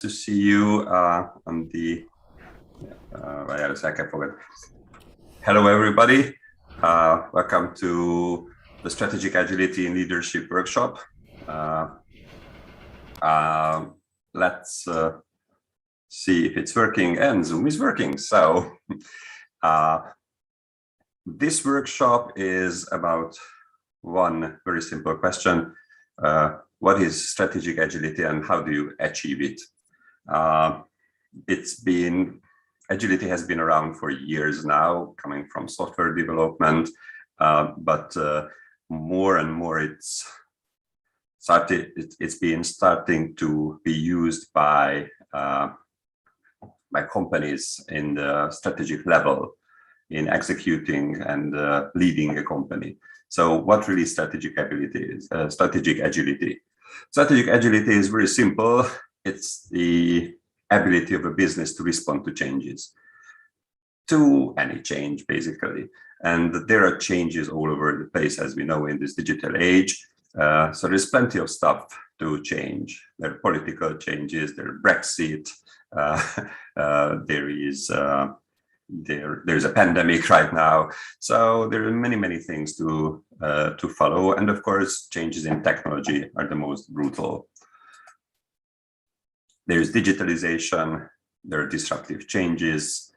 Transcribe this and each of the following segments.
To see you on the wait a second, I forgot. Hello everybody, welcome to the Strategic Agility in Leadership workshop. Let's see if it's working, and Zoom is working. So this workshop is about one very simple question: what is strategic agility and how do you achieve it? Agility has been around for years now, coming from software development, but more and more it's been starting to be used by companies in the strategic level in executing and leading a company. So what really strategic ability is? Strategic agility. Strategic agility is very simple. It's the ability of a business to respond to changes, to any change, basically. And there are changes all over the place, as we know, in this digital age. So there's plenty of stuff to change. There are political changes, there are Brexit, there's a pandemic right now. So there are many things to follow. And of course, changes in technology are the most brutal. There's digitalization, there are disruptive changes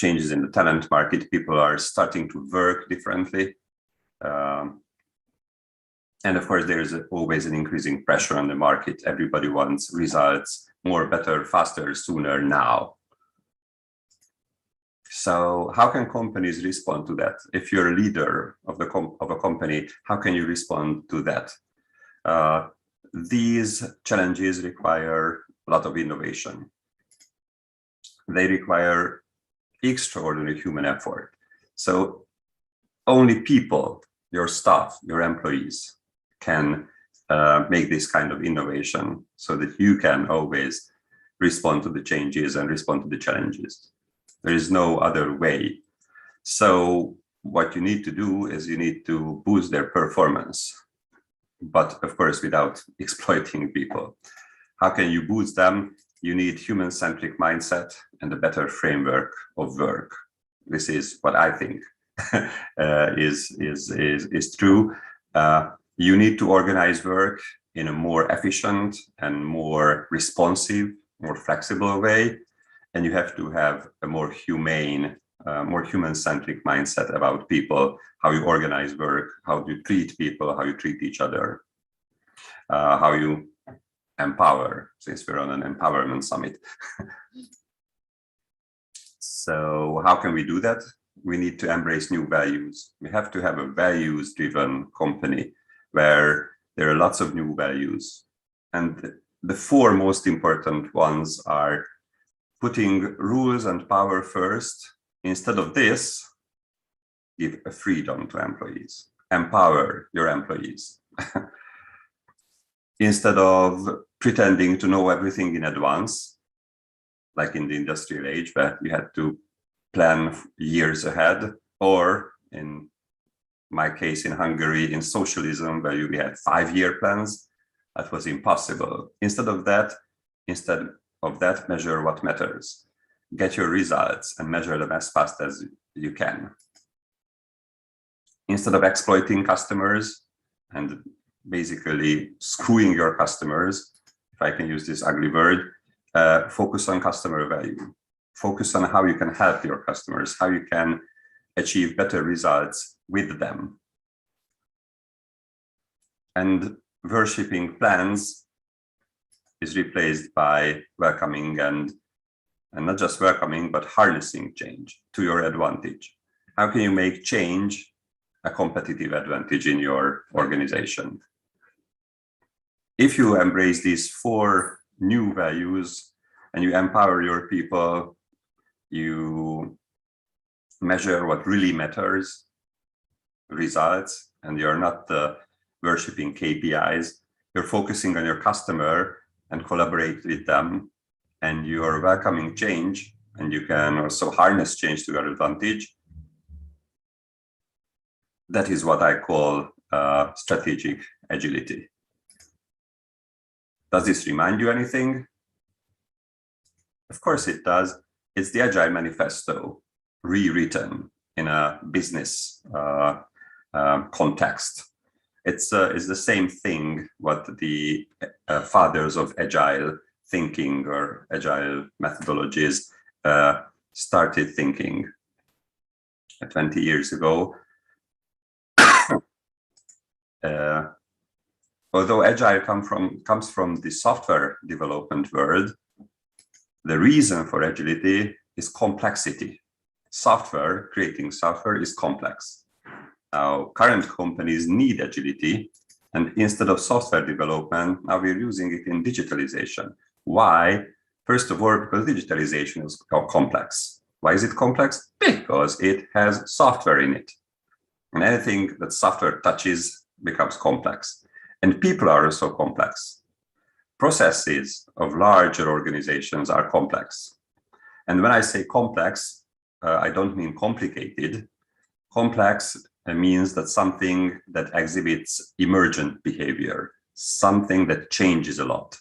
in the talent market. People are starting to work differently. And of course, there's always an increasing pressure on the market. Everybody wants results more, better, faster, sooner, now. So how can companies respond to that? If you're a leader of a company, how can you respond to that? These challenges require a lot of innovation. They require extraordinary human effort. So only people, your staff, your employees, can make this kind of innovation so that you can always respond to the changes and respond to the challenges. There is no other way. So what you need to do is you need to boost their performance, but of course, without exploiting people. How can you boost them? You need human-centric mindset and a better framework of work. This is what I think is true. You need to organize work in a more efficient and more responsive, more flexible way. And you have to have a more humane, more human-centric mindset about people, how you organize work, how you treat people, how you treat each other, how you empower, since we're on an empowerment summit. So how can we do that? We need to embrace new values. We have to have a values-driven company where there are lots of new values. And the four most important ones are putting rules and power first. Instead of this, give a freedom to employees. Empower your employees. Instead of pretending to know everything in advance, like in the industrial age, where you had to plan years ahead, or in my case in Hungary, in socialism, where we had 5-year plans, that was impossible. Instead of that, measure what matters. Get your results and measure them as fast as you can. Instead of exploiting customers and basically screwing your customers, if I can use this ugly word, focus on customer value. Focus on how you can help your customers, how you can achieve better results with them. And worshipping plans is replaced by welcoming and not just welcoming, but harnessing change to your advantage. How can you make change a competitive advantage in your organization? If you embrace these 4 new values and you empower your people, you measure what really matters, results, and you're not worshipping KPIs, you're focusing on your customer and collaborate with them, and you're welcoming change, and you can also harness change to your advantage. That is what I call strategic agility. Does this remind you anything? Of course it does. It's the Agile Manifesto rewritten in a business context. It's the same thing what the fathers of Agile thinking or Agile methodologies started thinking 20 years ago. Although Agile comes from the software development world, the reason for agility is complexity. Creating software is complex. Now, current companies need agility, and instead of software development, now we're using it in digitalization. Why? First of all, because digitalization is complex. Why is it complex? Because it has software in it. And anything that software touches becomes complex. And people are also complex. Processes of larger organizations are complex. And when I say complex, I don't mean complicated. Complex means that something that exhibits emergent behavior, something that changes a lot,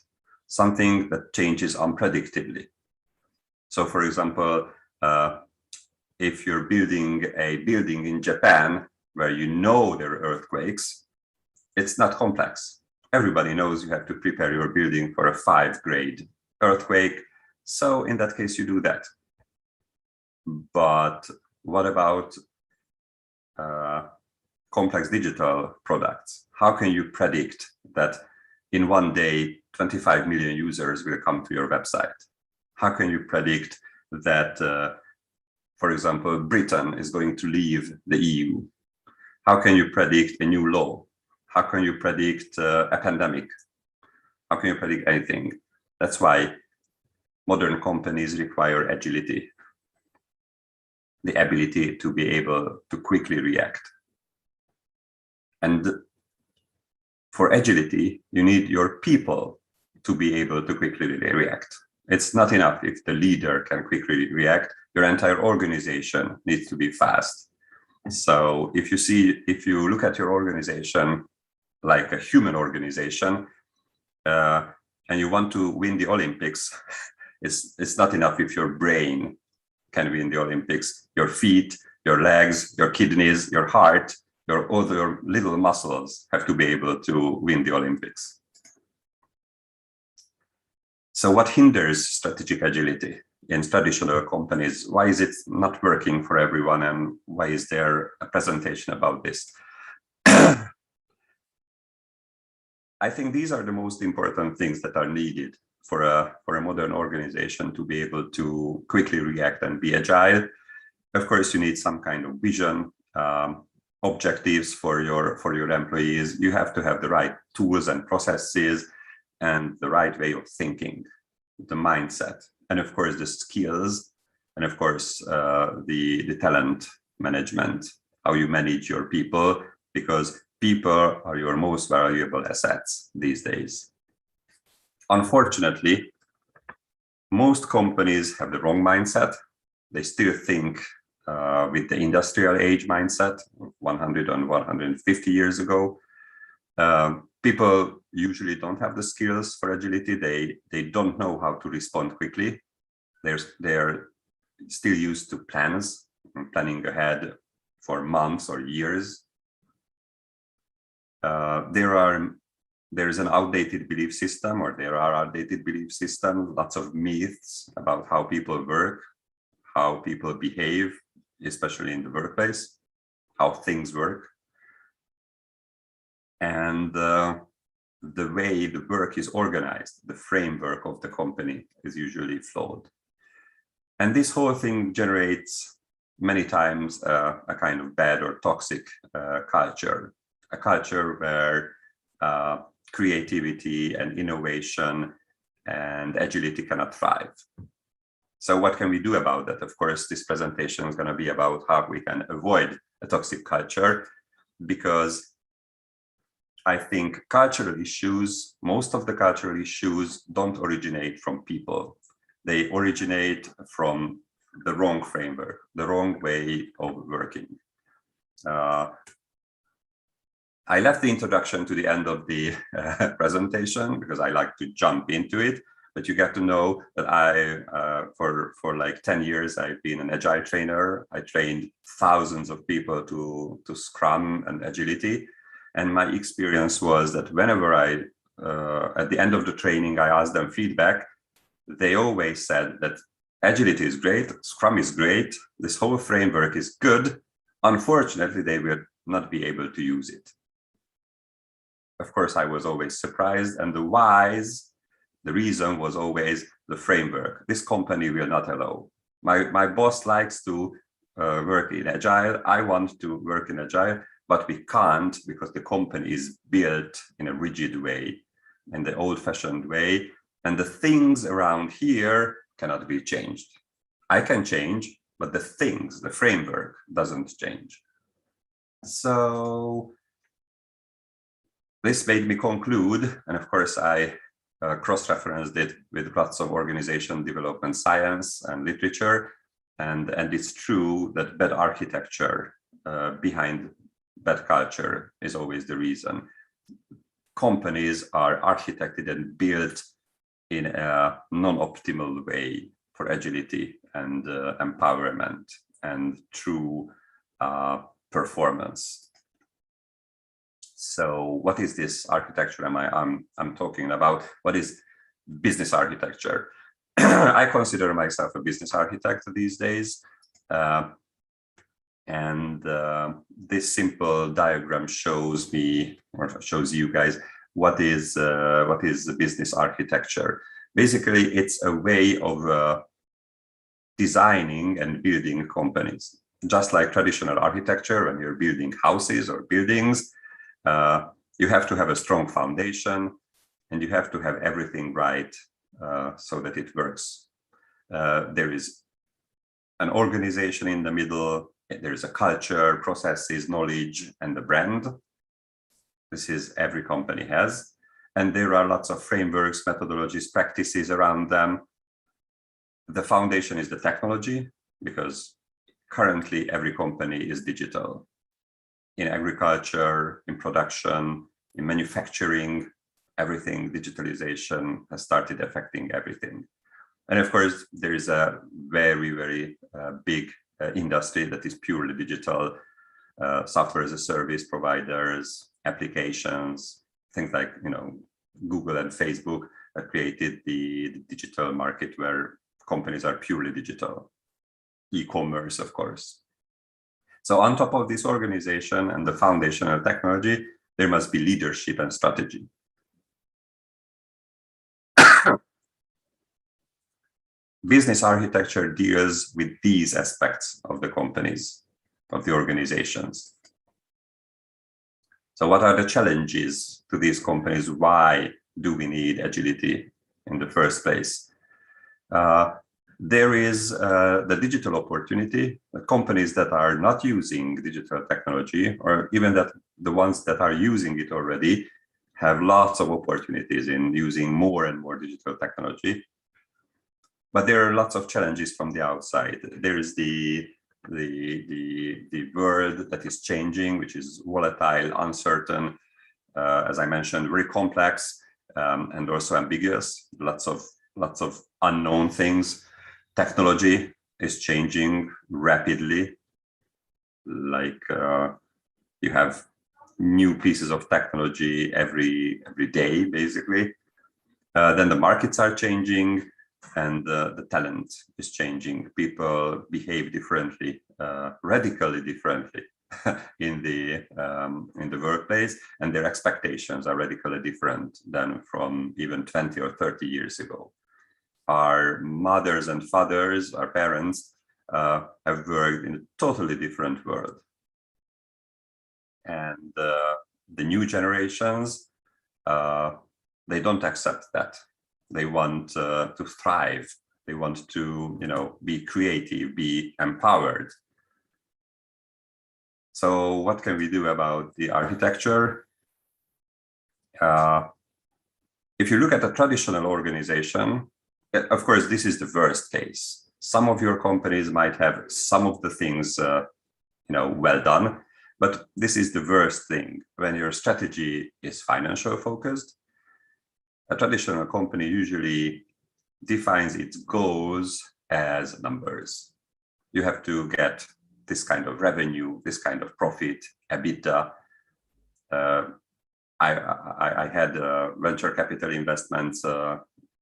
something that changes unpredictably. So for example, if you're building a building in Japan where you know there are earthquakes, it's not complex. Everybody knows you have to prepare your building for a 5-grade earthquake. So in that case, you do that. But what about complex digital products? How can you predict that in one day, 25 million users will come to your website? How can you predict that, for example, Britain is going to leave the EU? How can you predict a new law? How can you predict a pandemic? How can you predict anything? That's why modern companies require agility, the ability to be able to quickly react. And for agility, you need your people to be able to quickly react. It's not enough if the leader can quickly react. Your entire organization needs to be fast. So if you look at your organization like a human organization, and you want to win the Olympics, it's not enough if your brain can win the Olympics. Your feet, your legs, your kidneys, your heart, your other little muscles have to be able to win the Olympics. So what hinders strategic agility in traditional companies? Why is it not working for everyone, and why is there a presentation about this? I think these are the most important things that are needed for a modern organization to be able to quickly react and be agile. Of course, you need some kind of vision, objectives for your employees. You have to have the right tools and processes and the right way of thinking, the mindset, and of course the skills, and of course the talent management, how you manage your people, because people are your most valuable assets these days. Unfortunately, most companies have the wrong mindset. They still think with the industrial age mindset, 100 and 150 years ago. People usually don't have the skills for agility. They don't know how to respond quickly. They're still used to plans and planning ahead for months or years. There is an outdated belief system, or there are outdated belief systems, lots of myths about how people work, how people behave, especially in the workplace, how things work. And the way the work is organized, the framework of the company is usually flawed. And this whole thing generates many times a kind of bad or toxic culture, a culture where creativity and innovation and agility cannot thrive. So what can we do about that? Of course, this presentation is going to be about how we can avoid a toxic culture, because I think cultural issues, most of the cultural issues don't originate from people. They originate from the wrong framework, the wrong way of working. I left the introduction to the end of the presentation because I like to jump into it. but you get to know that for like 10 years, I've been an agile trainer. I trained thousands of people to Scrum and agility. And my experience was that whenever at the end of the training, I asked them feedback, they always said that agility is great, Scrum is great, this whole framework is good. Unfortunately, they will not be able to use it. Of course, I was always surprised, and the reason was always the framework. This company will not allow. My boss likes to work in agile. I want to work in agile, but we can't because the company is built in a rigid way, in the old-fashioned way, and the things around here cannot be changed. I can change, but the framework doesn't change. So this made me conclude, and of course I cross-referenced it with lots of organization development science and literature, and it's true that bad architecture behind bad culture is always the reason. Companies are architected and built in a non-optimal way for agility and empowerment and true performance. So what is this architecture I'm talking about? What is business architecture? I consider myself a business architect these days. This simple diagram shows me, or shows you guys, what is the business architecture. Basically, it's a way of designing and building companies. Just like traditional architecture, when you're building houses or buildings, you have to have a strong foundation and you have to have everything right so that it works. There is an organization in the middle, there is a culture, processes, knowledge, and the brand. This is every company has. And there are lots of frameworks, methodologies, practices around them. The foundation is the technology, because currently every company is digital. In agriculture, in production, in manufacturing, everything, digitalization has started affecting everything. And of course, there is a very, very big industry that is purely digital, software as a service providers, applications, things like, Google and Facebook have created the digital market where companies are purely digital. E-commerce, of course. So on top of this organization and the foundational technology, there must be leadership and strategy. Business architecture deals with these aspects of the companies, of the organizations. So what are the challenges to these companies? Why do we need agility in the first place? There is the digital opportunity. The companies that are not using digital technology, or even that the ones that are using it already, have lots of opportunities in using more and more digital technology. But there are lots of challenges from the outside. There is the world that is changing, which is volatile, uncertain, as I mentioned, very complex, and also ambiguous. Lots of unknown things. Technology is changing rapidly. Like you have new pieces of technology every day, basically. Then the markets are changing. And the talent is changing. People behave differently, radically differently in the workplace, and their expectations are radically different than from even 20 or 30 years ago. Our mothers and fathers, our parents, have worked in a totally different world, and the new generations, they don't accept that. They want to thrive. They want to, be creative, be empowered. So what can we do about the architecture? If you look at a traditional organization, of course, this is the worst case. Some of your companies might have some of the things, well done, but this is the worst thing. When your strategy is financial focused, a traditional company usually defines its goals as numbers. You have to get this kind of revenue, this kind of profit, EBITDA. I had venture capital investments,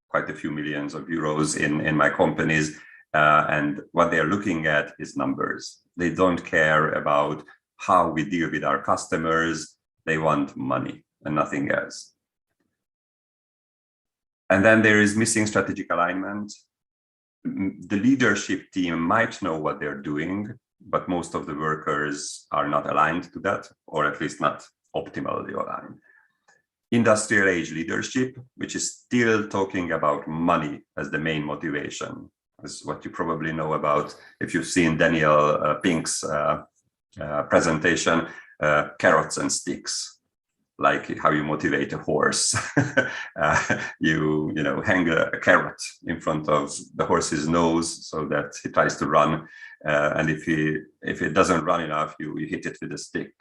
quite a few millions of euros in my companies, and what they're looking at is numbers. They don't care about how we deal with our customers. They want money and nothing else. And then there is missing strategic alignment. The leadership team might know what they're doing, but most of the workers are not aligned to that, or at least not optimally aligned. Industrial age leadership, which is still talking about money as the main motivation. This is what you probably know about if you've seen Daniel Pink's presentation, carrots and sticks, like how you motivate a horse. You hang a carrot in front of the horse's nose so that he tries to run, and if it doesn't run enough, you hit it with a stick.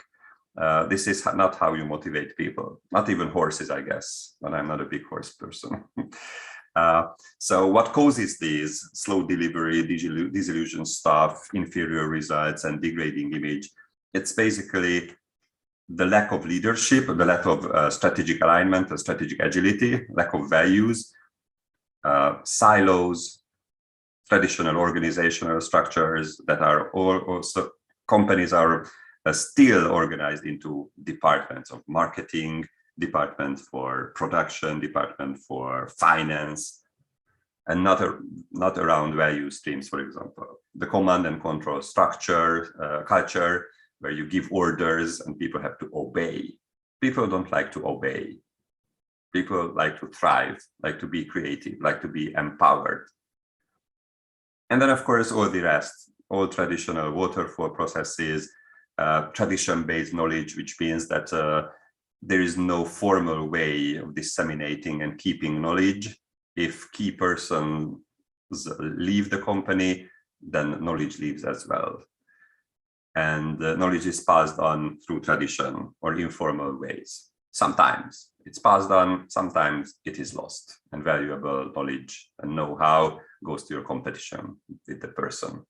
This is not how you motivate people, not even horses, I guess, but I'm not a big horse person. So what causes these slow delivery, disillusioned staff, inferior results, and degrading image? It's basically the lack of leadership, the lack of strategic alignment, and strategic agility, lack of values, silos, traditional organizational structures that are also, companies are still organized into departments of marketing, department for production, department for finance, and not around value streams, for example. The command and control structure, culture, where you give orders and people have to obey. People don't like to obey. People like to thrive, like to be creative, like to be empowered. And then, of course, all the rest, all traditional waterfall processes, tradition-based knowledge, which means that there is no formal way of disseminating and keeping knowledge. If key persons leave the company, then knowledge leaves as well. And knowledge is passed on through tradition or informal ways. Sometimes it's passed on, sometimes it is lost, and valuable knowledge and know-how goes to your competition with the person.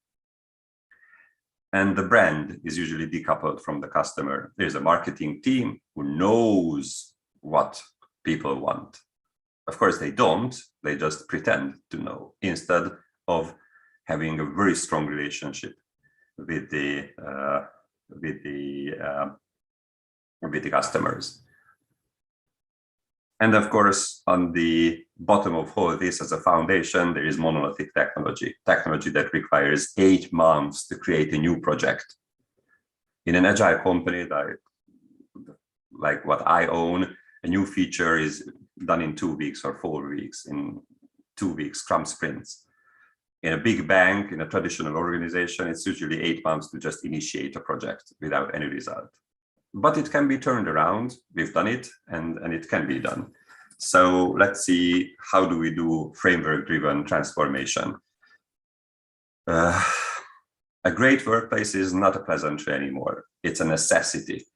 And the brand is usually decoupled from the customer. There's a marketing team who knows what people want. Of course, they don't, they just pretend to know, instead of having a very strong relationship with the customers. And of course, on the bottom of all this as a foundation, there is monolithic technology that requires 8 months to create a new project. In an agile company like what I own, a new feature is done in 2 weeks or 4 weeks, in 2 weeks Scrum sprints. In a big bank, in a traditional organization, it's usually 8 months to just initiate a project without any result. But it can be turned around. We've done it, and it can be done. So let's see, how do we do framework-driven transformation? A great workplace is not a pleasantry anymore. It's a necessity.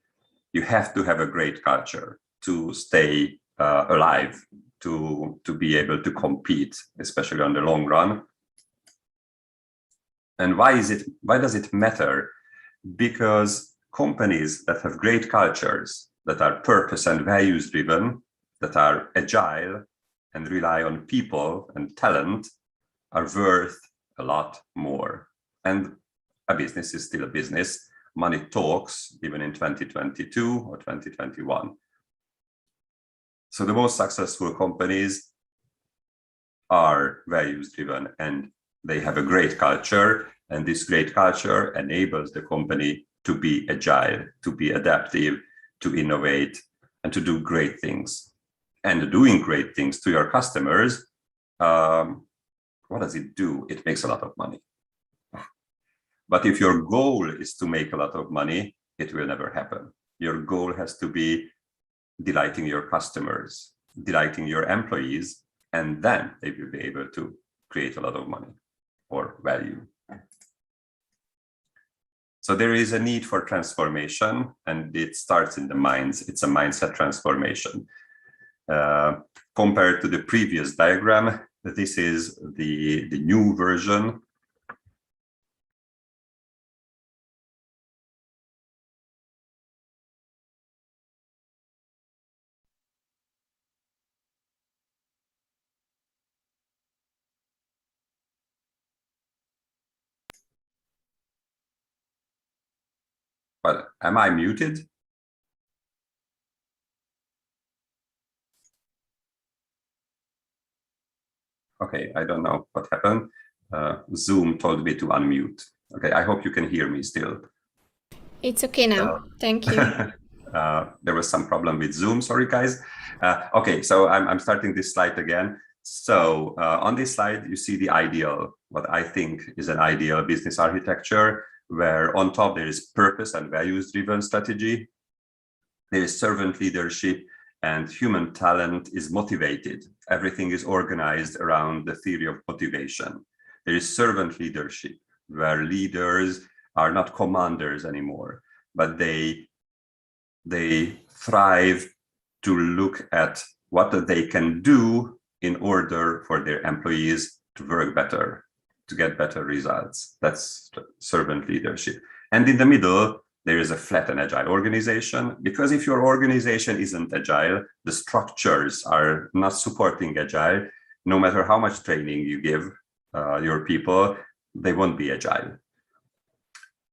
You have to have a great culture to stay alive, to be able to compete, especially on the long run. And why does it matter? Because companies that have great cultures, that are purpose and values driven, that are agile and rely on people and talent, are worth a lot more. And a business is still a business. Money talks, even in 2022 or 2021. So the most successful companies are values driven, and they have a great culture, and this great culture enables the company to be agile, to be adaptive, to innovate, and to do great things. And doing great things to your customers, what does it do? It makes a lot of money. But if your goal is to make a lot of money, it will never happen. Your goal has to be delighting your customers, delighting your employees, and then they will be able to create a lot of money or value. So there is a need for transformation, and it starts in the minds. It's a mindset transformation. Compared to the previous diagram, This is the new version. But am I muted? Okay, I don't know what happened. Zoom told me to unmute. Okay, I hope you can hear me still. It's okay now. Thank you. There was some problem with Zoom. Sorry, guys. Okay, so I'm starting this slide again. So on this slide, you see the ideal, what I think is an ideal business architecture, where on top there is purpose and values-driven strategy. There is servant leadership, and human talent is motivated. Everything is organized around the theory of motivation. There is servant leadership, where leaders are not commanders anymore, but they thrive to look at what they can do in order for their employees to work better, to get better results. That's servant leadership. And in the middle, there is a flat and agile organization, because if your organization isn't agile, the structures are not supporting agile, no matter how much training you give your people, they won't be agile.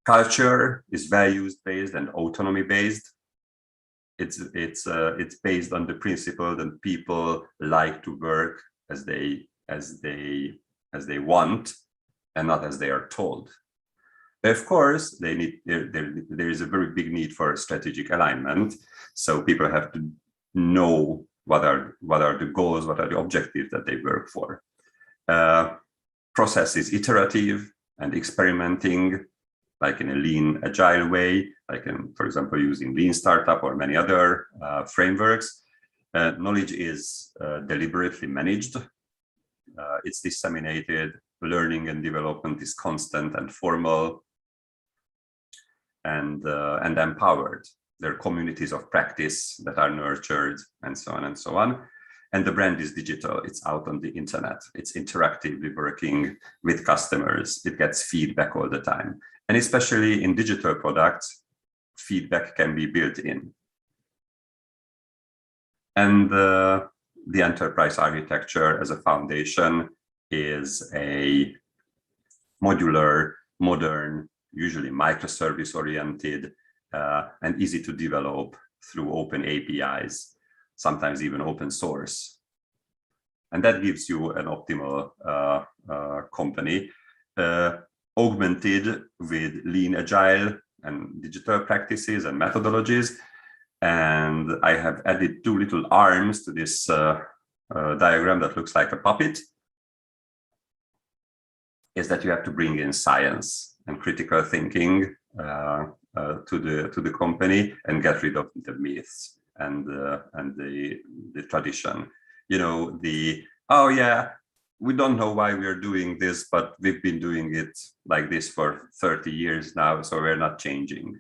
Culture is values-based and autonomy-based. It's based on the principle that people like to work as they want and not as they are told. Of course, there is a very big need for strategic alignment. So people have to know what are the goals, what are the objectives that they work for. Process is iterative and experimenting, like in a lean, agile way, like in, for example, using Lean Startup or many other frameworks. Knowledge is deliberately managed. It's disseminated. Learning and development is constant and formal, and empowered. There are communities of practice that are nurtured, and so on and so on. And the brand is digital. It's out on the internet. It's interactively working with customers. It gets feedback all the time. And especially in digital products, feedback can be built in. And the enterprise architecture as a foundation is a modular, modern, usually microservice oriented, and easy to develop through open APIs, sometimes even open source. And that gives you an optimal company, augmented with lean, agile, and digital practices and methodologies. And I have added two little arms to this diagram that looks like a puppet. Is that you have to bring in science and critical thinking to the company and get rid of the myths and the tradition. You know, oh yeah, we don't know why we're doing this, but we've been doing it like this for 30 years now, so we're not changing.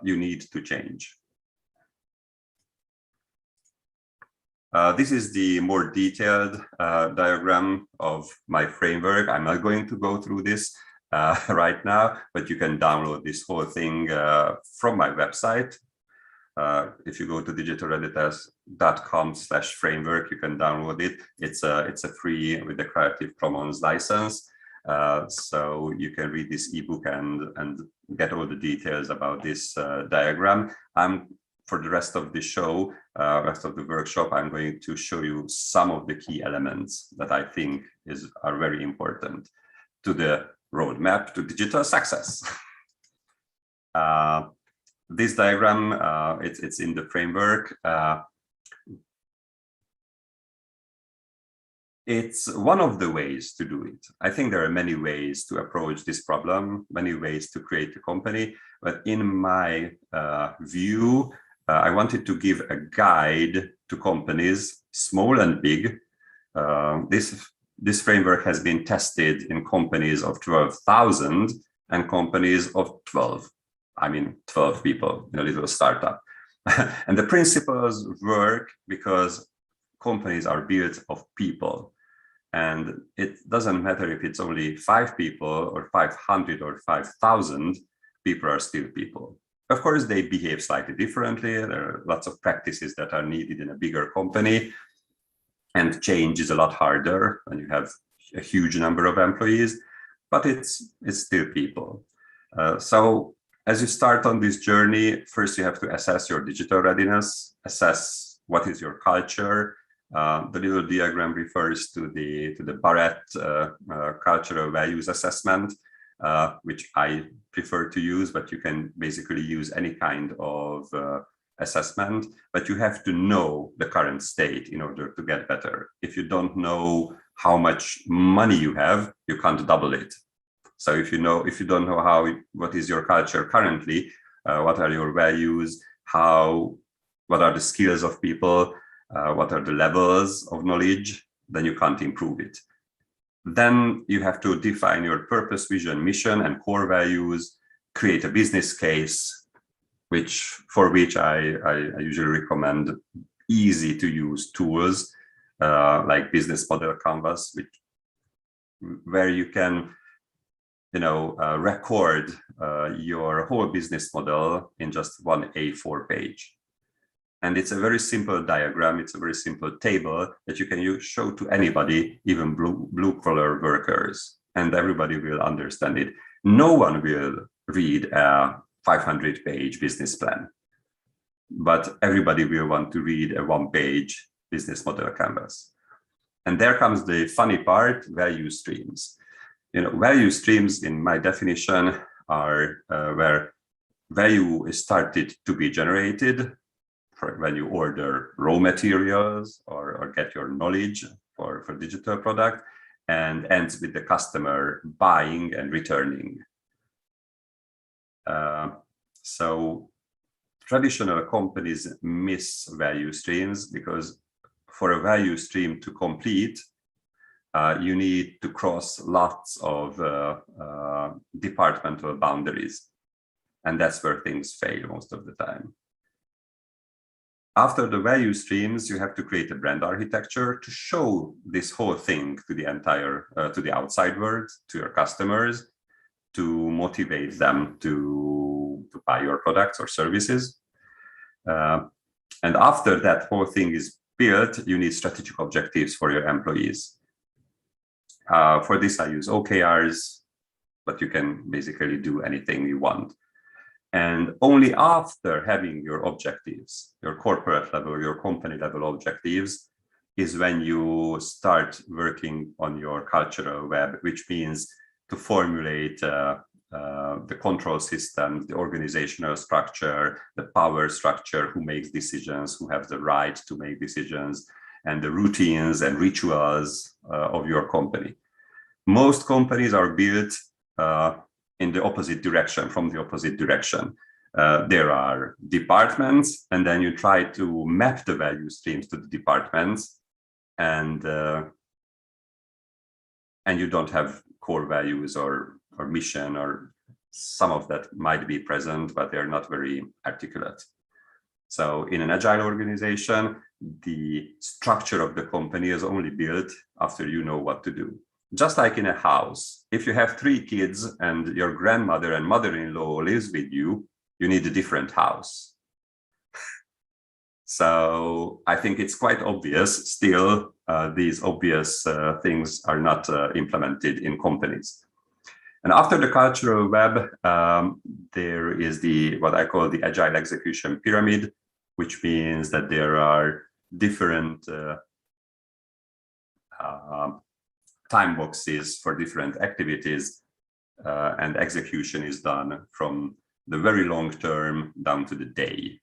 You need to change. This is the more detailed diagram of my framework. I'm not going to go through this right now, but you can download this whole thing from my website. If you go to digitalreditors.com/framework, you can download it. It's a free with the Creative Commons license. So you can read this ebook and get all the details about this diagram. For the rest of the show, rest of the workshop, I'm going to show you some of the key elements that I think are very important to the roadmap to digital success. This diagram, it's in the framework. It's one of the ways to do it. I think there are many ways to approach this problem, many ways to create a company. But in my view, I wanted to give a guide to companies, small and big. This framework has been tested in companies of 12,000 and companies of 12. I mean, 12 people in a little startup. And the principles work because companies are built of people. And it doesn't matter if it's only 5 people or 500 or 5,000, people are still people. Of course, they behave slightly differently. There are lots of practices that are needed in a bigger company, and change is a lot harder when you have a huge number of employees, but it's still people. So as you start on this journey, first you have to assess your digital readiness, assess what is your culture. The little diagram refers to the Barrett cultural values assessment, which I prefer to use, but you can basically use any kind of assessment, but you have to know the current state in order to get better. If you don't know how much money you have, you can't double it. So if you don't know what is your culture currently, what are your values, what are the skills of people, what are the levels of knowledge, then you can't improve it. Then you have to define your purpose, vision, mission, and core values, create a business case, for which I usually recommend easy to use tools like Business Model Canvas, where you can record your whole business model in just one A4 page. And it's a very simple diagram. It's a very simple table that you can show to anybody, even blue-collar workers, and everybody will understand it. No one will read a 500-page business plan, but everybody will want to read a one-page business model canvas. And there comes the funny part, value streams. Value streams, in my definition, are where value is started to be generated when you order raw materials or get your knowledge for digital product, and ends with the customer buying and returning. So traditional companies miss value streams because for a value stream to complete, you need to cross lots of departmental boundaries. And that's where things fail most of the time. After the value streams, you have to create a brand architecture to show this whole thing to the to the outside world, to your customers, to motivate them to buy your products or services. And after that whole thing is built, you need strategic objectives for your employees. For this, I use OKRs, but you can basically do anything you want. And only after having your objectives, your corporate level, your company level objectives, is when you start working on your cultural web, which means to formulate the control systems, the organizational structure, the power structure, who makes decisions, who have the right to make decisions, and the routines and rituals of your company. Most companies are built in the opposite direction, from the opposite direction. There are departments, and then you try to map the value streams to the departments, and you don't have core values or mission, or some of that might be present, but they're not very articulate. So in an agile organization, the structure of the company is only built after you know what to do. Just like in a house, if you have 3 kids and your grandmother and mother-in-law lives with you, you need a different house. So I think it's quite obvious still, these obvious things are not implemented in companies. And after the cultural web, there is what I call the agile execution pyramid, which means that there are different time boxes for different activities, and execution is done from the very long term down to the day.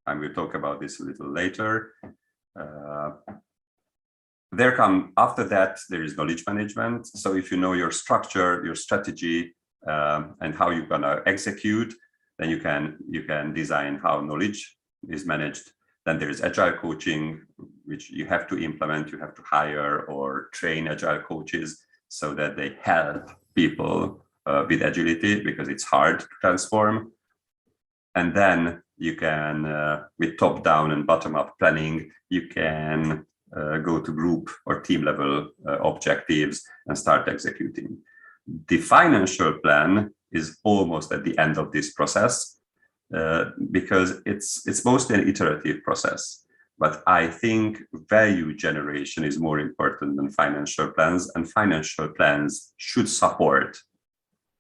And we'll talk about this a little later. After that, there is knowledge management. So if you know your structure, your strategy, and how you're gonna execute, then you can design how knowledge is managed. Then there is agile coaching, which you have to implement. You have to hire or train agile coaches so that they help people with agility, because it's hard to transform. And then you can, with top-down and bottom-up planning, you can go to group or team level objectives and start executing. The financial plan is almost at the end of this process because it's mostly an iterative process. But I think value generation is more important than financial plans, and financial plans should support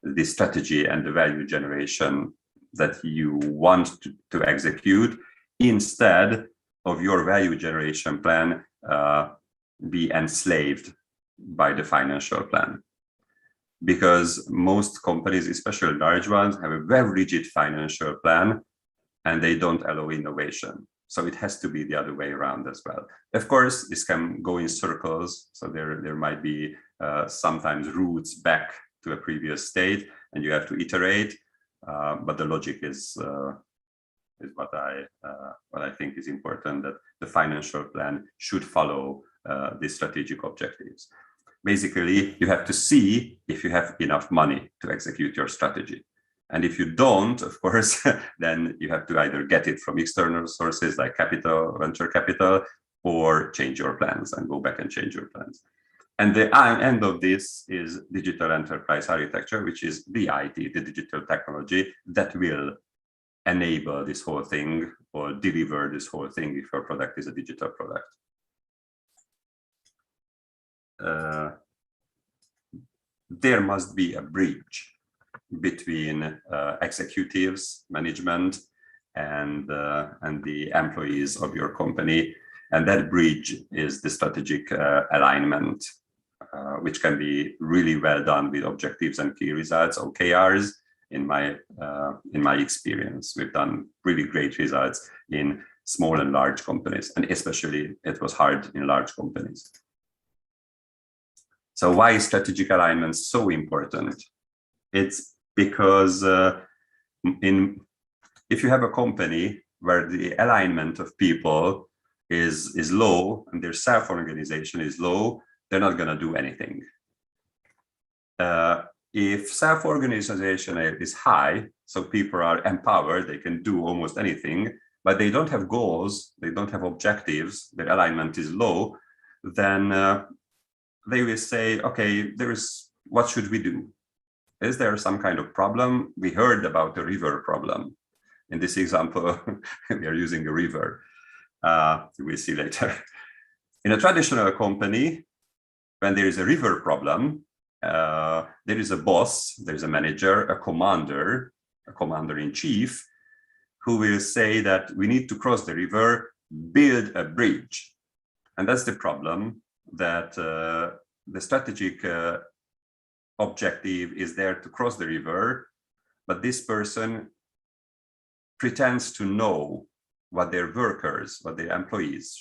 the strategy and the value generation that you want to execute, instead of your value generation plan be enslaved by the financial plan. Because most companies, especially large ones, have a very rigid financial plan and they don't allow innovation. So it has to be the other way around as well. Of course, this can go in circles. So there might be sometimes routes back to a previous state and you have to iterate. But the logic is what I think is important, that the financial plan should follow the strategic objectives. Basically, you have to see if you have enough money to execute your strategy. And if you don't, of course, then you have to either get it from external sources like capital, venture capital, or change your plans and go back and change your plans. And the end of this is digital enterprise architecture, which is the IT, the digital technology that will enable this whole thing or deliver this whole thing if your product is a digital product. There must be a bridge between executives, management, and the employees of your company. And that bridge is the strategic alignment, which can be really well done with objectives and key results, OKRs. In my experience, we've done really great results in small and large companies, and especially it was hard in large companies. So why is strategic alignment so important? It's because if you have a company where the alignment of people is low and their self-organization is low, they're not going to do anything. If self-organization is high, so people are empowered, they can do almost anything, but they don't have goals, they don't have objectives, their alignment is low, then they will say, okay, what should we do? Is there some kind of problem? We heard about the river problem. In this example, we are using a river. We'll see later. In a traditional company, when there is a river problem, there is a boss, there's a manager, a commander-in-chief, who will say that we need to cross the river, build a bridge. And that's the problem, that the strategic objective is there to cross the river, but this person pretends to know what their workers, what their employees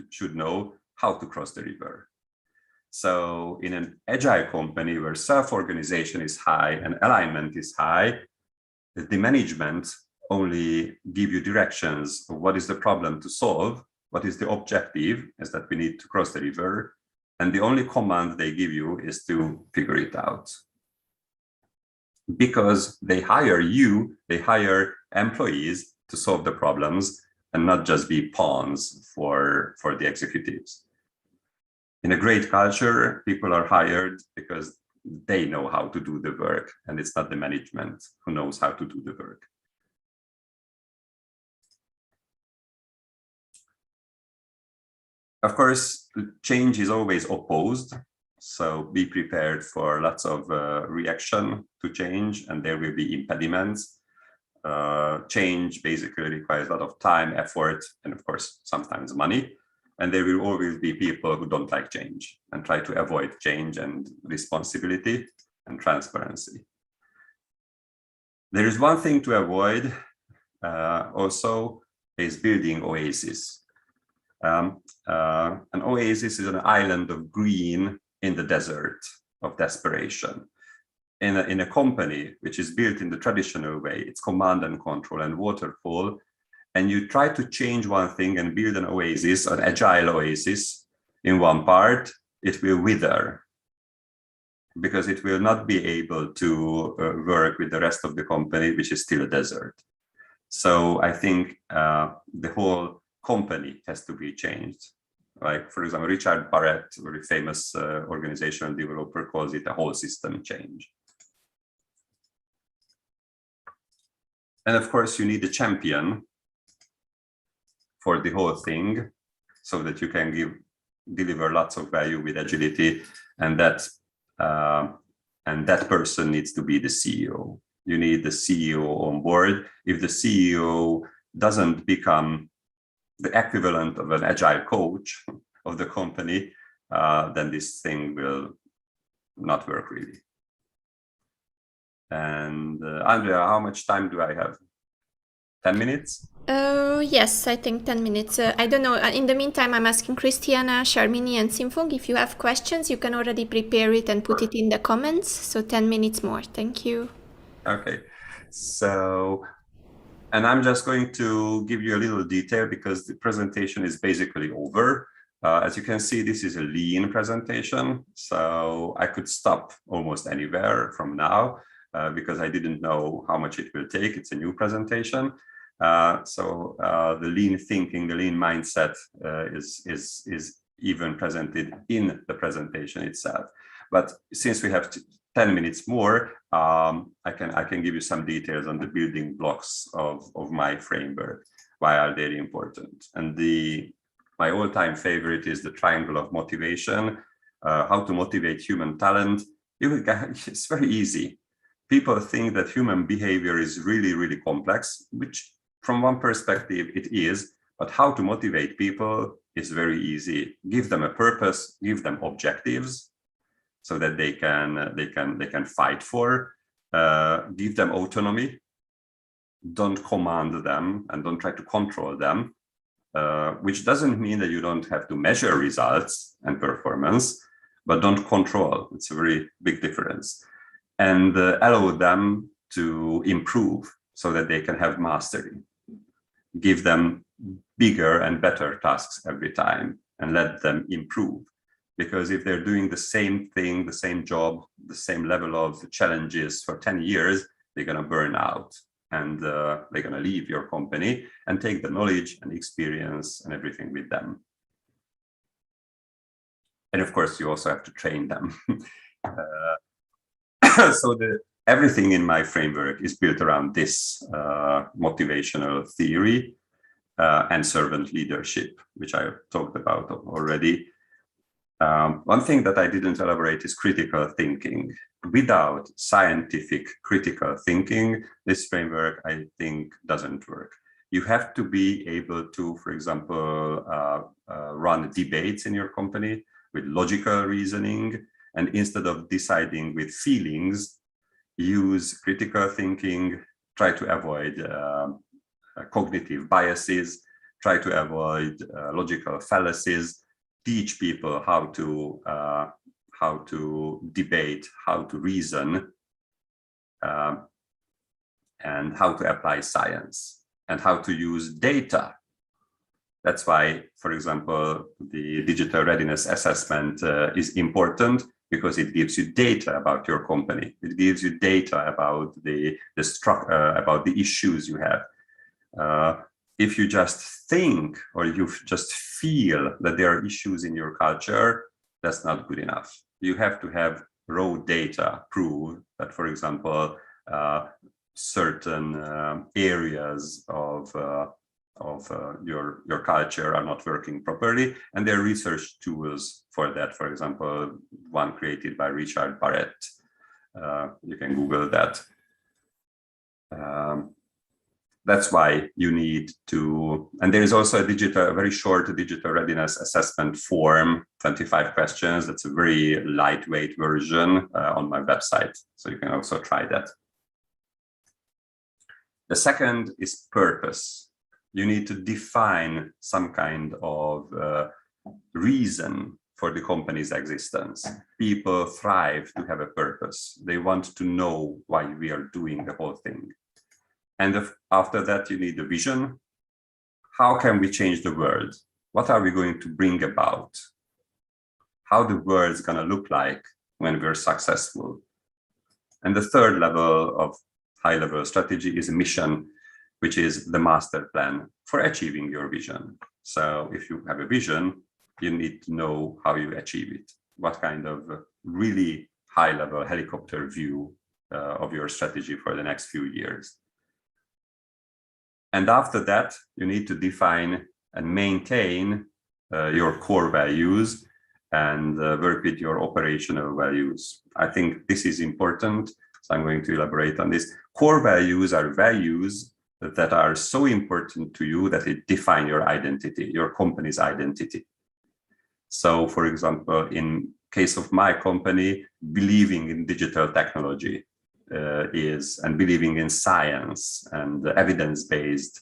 should know how to cross the river. So in an agile company where self-organization is high and alignment is high, the management only give you directions of what is the problem to solve, what is the objective, is that we need to cross the river, and the only command they give you is to figure it out. Because they hire you, they hire employees to solve the problems and not just be pawns for the executives. In a great culture, people are hired because they know how to do the work, and it's not the management who knows how to do the work. Of course, change is always opposed, so be prepared for lots of reaction to change, and there will be impediments. Change basically requires a lot of time, effort, and of course, sometimes money. And there will always be people who don't like change and try to avoid change and responsibility and transparency. There is one thing to avoid also is building oasis. An oasis is an island of green in the desert of desperation. In a company which is built in the traditional way, it's command and control and waterfall, and you try to change one thing and build an oasis, an agile oasis in one part, it will wither because it will not be able to work with the rest of the company, which is still a desert. So I think the whole company has to be changed. Like, for example, Richard Barrett, a very famous organizational developer, calls it a whole system change. And of course, you need a champion for the whole thing so that you can deliver lots of value with agility. And that person needs to be the CEO. You need the CEO on board. If the CEO doesn't become the equivalent of an agile coach of the company, then this thing will not work really. And Andrea, how much time do I have? 10 minutes? Yes, I think 10 minutes. I don't know. In the meantime, I'm asking Christiana, Sharmini, and Simfong, if you have questions, you can already prepare it and put it in the comments. So 10 minutes more. Thank you. Okay. So, and I'm just going to give you a little detail because the presentation is basically over. As you can see, this is a lean presentation. So I could stop almost anywhere from now because I didn't know how much it will take. It's a new presentation. So the lean thinking, the lean mindset is even presented in the presentation itself. But since we have 10 minutes more, I can give you some details on the building blocks of my framework. Why are they important? And my all-time favorite is the triangle of motivation. How to motivate human talent. It's very easy. People think that human behavior is really, really complex, which from one perspective it is, but how to motivate people is very easy. Give them a purpose, give them objectives so that they can fight for, give them autonomy, don't command them and don't try to control them, which doesn't mean that you don't have to measure results and performance, but don't control. It's a very big difference. And allow them to improve so that they can have mastery. Give them bigger and better tasks every time and let them improve. Because if they're doing the same thing, the same job, the same level of challenges for 10 years, they're going to burn out and they're going to leave your company and take the knowledge and experience and everything with them. And of course, you also have to train them. So everything in my framework is built around this motivational theory and servant leadership, which I talked about already. One thing that I didn't elaborate is critical thinking. Without scientific critical thinking, this framework, I think, doesn't work. You have to be able to, for example, run debates in your company with logical reasoning, and instead of deciding with feelings, use critical thinking, try to avoid cognitive biases, try to avoid logical fallacies, teach people how to debate, how to reason, and how to apply science, and how to use data. That's why, for example, the digital readiness assessment is important, because it gives you data about your company. It gives you data about the issues you have. If you just think or you just feel that there are issues in your culture, that's not good enough. You have to have raw data prove that, for example, certain areas of your culture are not working properly, and there are research tools for that. For example, one created by Richard Barrett. You can Google that. That's why you need to, and there is also a very short digital readiness assessment form, 25 questions. That's a very lightweight version on my website. So you can also try that. The second is purpose. You need to define some kind of reason for the company's existence. People thrive to have a purpose. They want to know why we are doing the whole thing. And after that, you need a vision. How can we change the world? What are we going to bring about? How the world's going to look like when we're successful? And the third level of high-level strategy is a mission, which is the master plan for achieving your vision. So if you have a vision, you need to know how you achieve it. What kind of really high-level helicopter view of your strategy for the next few years. And after that, you need to define and maintain your core values and work with your operational values. I think this is important, so I'm going to elaborate on this. Core values are values that are so important to you that it define your identity, your company's identity. So, for example, in case of my company, believing in digital technology and believing in science and evidence-based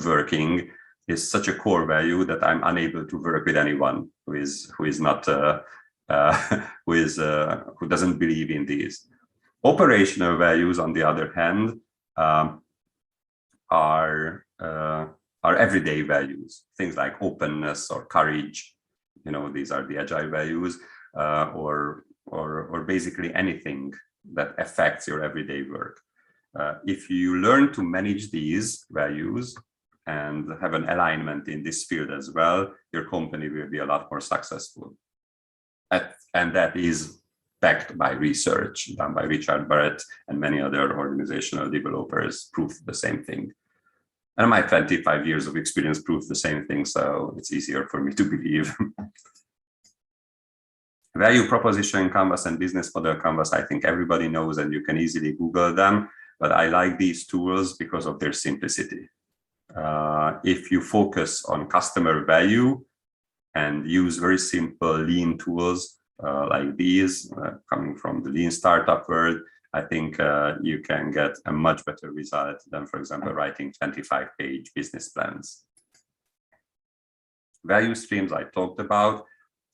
working is such a core value that I'm unable to work with anyone who doesn't believe in these. Operational values, on the other hand, are everyday values, things like openness or courage. You know, these are the agile values, or basically anything that affects your everyday work. If you learn to manage these values and have an alignment in this field as well, your company will be a lot more successful. And that is backed by research done by Richard Barrett and many other organizational developers prove the same thing. And my 25 years of experience prove the same thing, so it's easier for me to believe. Value proposition canvas and business model canvas, I think everybody knows and you can easily Google them, but I like these tools because of their simplicity. If you focus on customer value and use very simple lean tools like these, coming from the lean startup world, I think you can get a much better result than, for example, writing 25-page business plans. Value streams I talked about.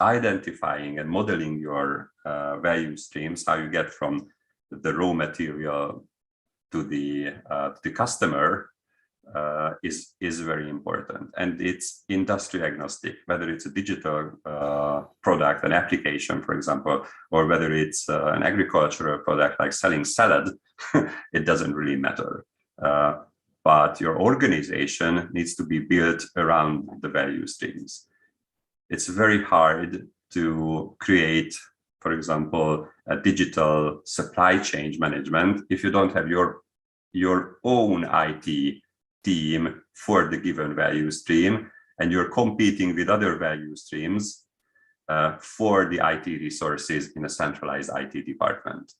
Identifying and modeling your value streams, how you get from the raw material to the customer is very important, and it's industry agnostic, whether it's a digital product, an application, for example, or whether it's an agricultural product like selling salad. It doesn't really matter, but your organization needs to be built around the value streams. It's very hard to create, for example, a digital supply chain management if you don't have your own IT team for the given value stream, and you're competing with other value streams for the IT resources in a centralized IT department.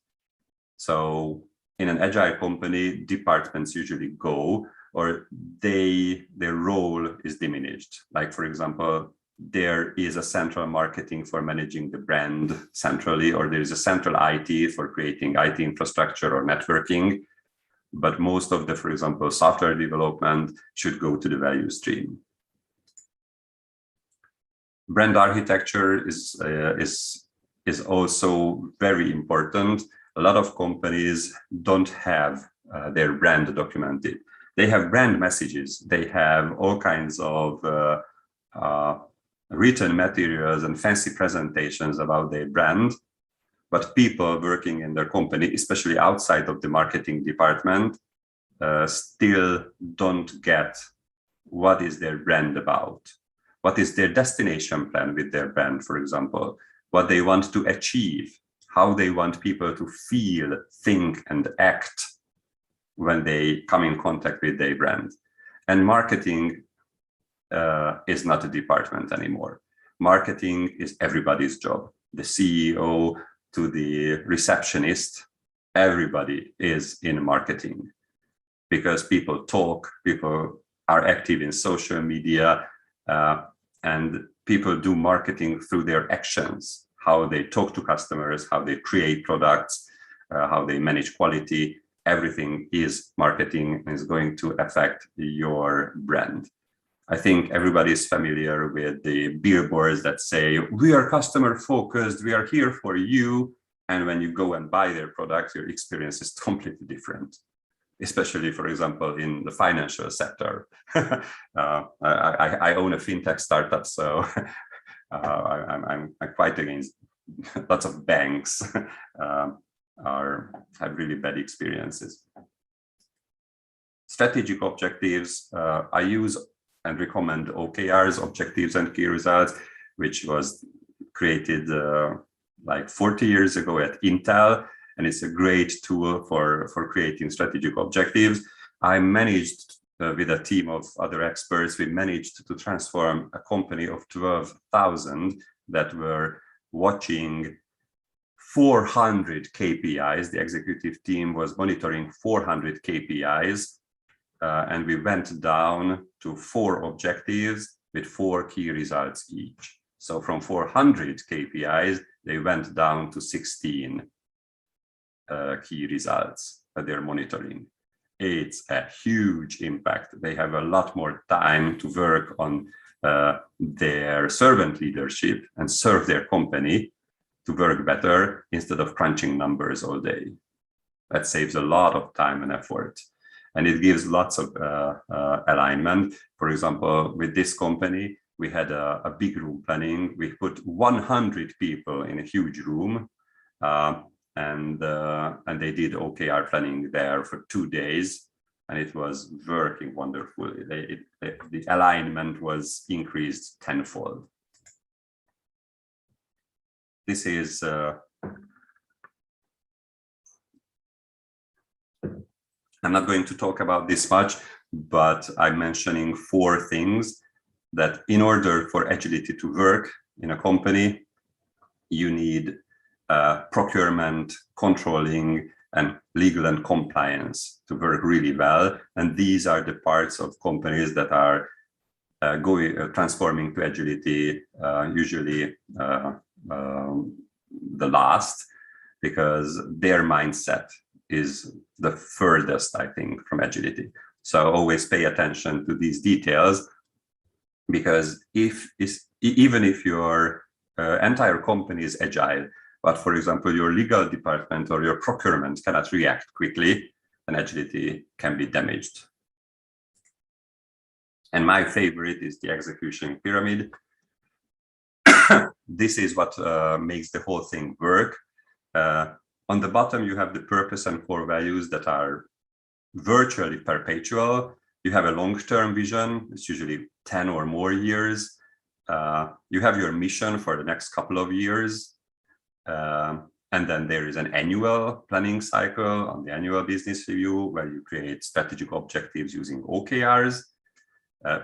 So in an agile company, departments usually go, or their role is diminished. Like, for example, there is a central marketing for managing the brand centrally, or there is a central IT for creating IT infrastructure or networking. But most of the, for example, software development should go to the value stream. Brand architecture is also very important. A lot of companies don't have their brand documented. They have brand messages. They have all kinds of written materials and fancy presentations about their brand, but people working in their company, especially outside of the marketing department, still don't get what is their brand about, what is their destination plan with their brand, for example, what they want to achieve, how they want people to feel, think, and act when they come in contact with their brand. And marketing is not a department anymore. Marketing is everybody's job. The CEO to the receptionist, everybody is in marketing, because people talk, people are active in social media, and people do marketing through their actions, how they talk to customers, how they create products, how they manage quality. Everything is marketing and is going to affect your brand. I think everybody is familiar with the billboards that say, we are customer focused, we are here for you. And when you go and buy their product, your experience is completely different, especially, for example, in the financial sector. I own a fintech startup, so I'm quite against lots of banks have really bad experiences. Strategic objectives, I use and recommend OKRs, objectives and key results. which was created like 40 years ago at Intel, and it's a great tool for creating strategic objectives. I managed, with a team of other experts, we managed to transform a company of 12,000 that were watching 400 KPIs. The executive team was monitoring 400 KPIs, and we went down to 4 objectives with 4 key results each. So from 400 KPIs, they went down to 16 key results that they're monitoring. It's a huge impact. They have a lot more time to work on their servant leadership and serve their company to work better instead of crunching numbers all day. That saves a lot of time and effort. And it gives lots of alignment. For example, with this company, we had a big room planning. We put 100 people in a huge room, and they did OKR planning there for 2 days, and it was working wonderfully. The alignment was increased tenfold. This is I'm not going to talk about this much, but I'm mentioning 4 things that in order for agility to work in a company, you need procurement, controlling, and legal and compliance to work really well. And these are the parts of companies that are transforming to agility, usually the last, because their mindset is the furthest, I think, from agility. So always pay attention to these details, because even if your entire company is agile, but for example, your legal department or your procurement cannot react quickly, then agility can be damaged. And my favorite is the execution pyramid. This is what makes the whole thing work. On the bottom, you have the purpose and core values that are virtually perpetual. You have a long-term vision. It's usually 10 or more years. You have your mission for the next couple of years. And then there is an annual planning cycle on the annual business review where you create strategic objectives using OKRs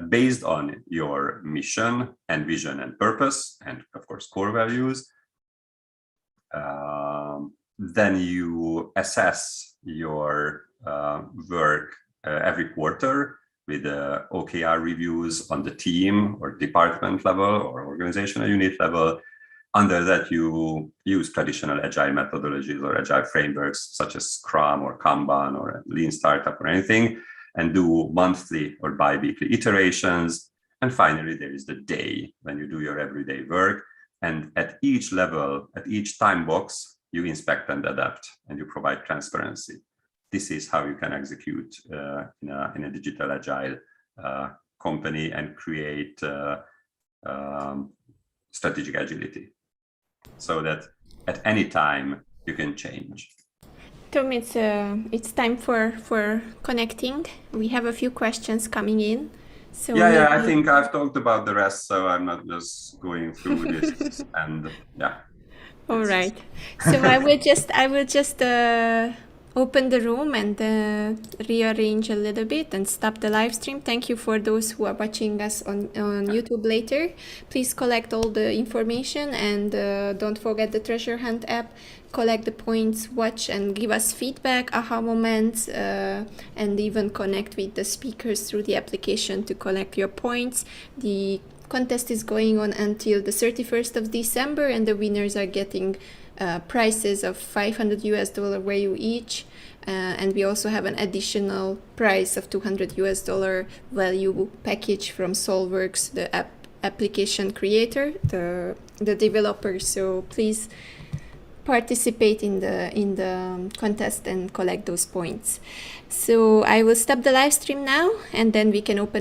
based on your mission and vision and purpose, and of course, core values. Then you assess your work every quarter with OKR reviews on the team or department level or organizational unit level. Under that, you use traditional agile methodologies or agile frameworks such as Scrum or Kanban or Lean Startup or anything, and do monthly or bi-weekly iterations. And finally, there is the day when you do your everyday work. And at each level, at each time box, you inspect and adapt, and you provide transparency. This is how you can execute in a digital agile company and create strategic agility, so that at any time you can change. Tom, it's time for connecting. We have a few questions coming in. So yeah, I think I've talked about the rest, so I'm not just going through this. And yeah. All right. So I will just open the room and rearrange a little bit and stop the live stream. Thank you for those who are watching us on YouTube later. Please collect all the information, and don't forget the treasure hunt app. Collect the points, watch and give us feedback, aha moments, and even connect with the speakers through the application to collect your points. The contest is going on until the 31st of December, and the winners are getting prices of $500 value each, and we also have an additional price of $200 value package from Solworks, the application creator, the developer. So please participate in the contest and collect those points. So I will stop the live stream now, and then we can open